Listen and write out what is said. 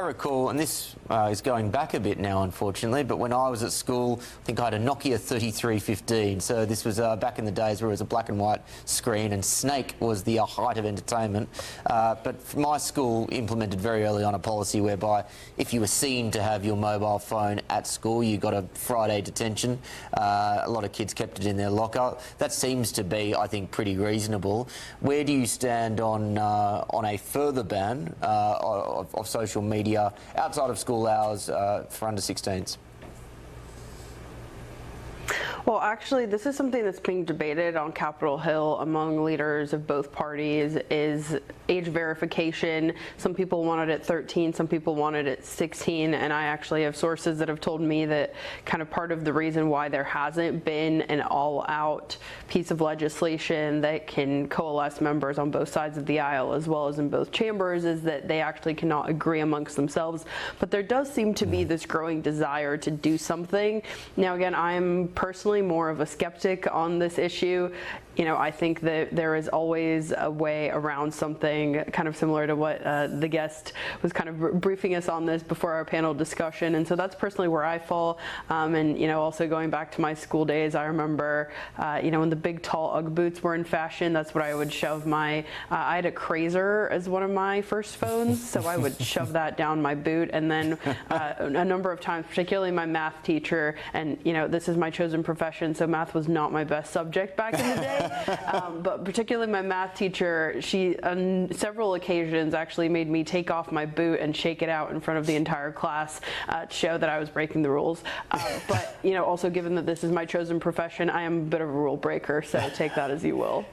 recall, and this is going back a bit now, unfortunately, but when I was at school, I think I had a Nokia 3315. So this was back in the days where it was a black and white screen, and Snake was the height of entertainment. But my school implemented very early on a policy whereby if you were seen to have your mobile phone at school, you got a Friday detention. A lot of kids kept it in their locker. That seems to be, I think, pretty reasonable. Where do you stand on a further ban of social media outside of school hours for under 16s? Well, actually, this is something that's being debated on Capitol Hill among leaders of both parties, is age verification. Some people want it at 13, some people want it at 16, and I actually have sources that have told me that kind of part of the reason why there hasn't been an all-out piece of legislation that can coalesce members on both sides of the aisle as well as in both chambers is that they actually cannot agree amongst themselves. But there does seem to be this growing desire to do something. Now, again, I'm personally more of a skeptic on this issue. You know, I think that there is always a way around something, kind of similar to what the guest was kind of briefing us on this before our panel discussion. And so that's personally where I fall. And, you know, also going back to my school days, I remember, you know, when the big tall Ugg boots were in fashion, that's what I would shove my, I had a Crazer as one of my first phones. So I would shove that down my boot. And then a number of times, particularly my math teacher, and, you know, this is my chosen profession, so math was not my best subject back in the day. But particularly my math teacher, she on several occasions actually made me take off my boot and shake it out in front of the entire class to show that I was breaking the rules. But, you know, also given that this is my chosen profession, I am a bit of a rule breaker, so take that as you will.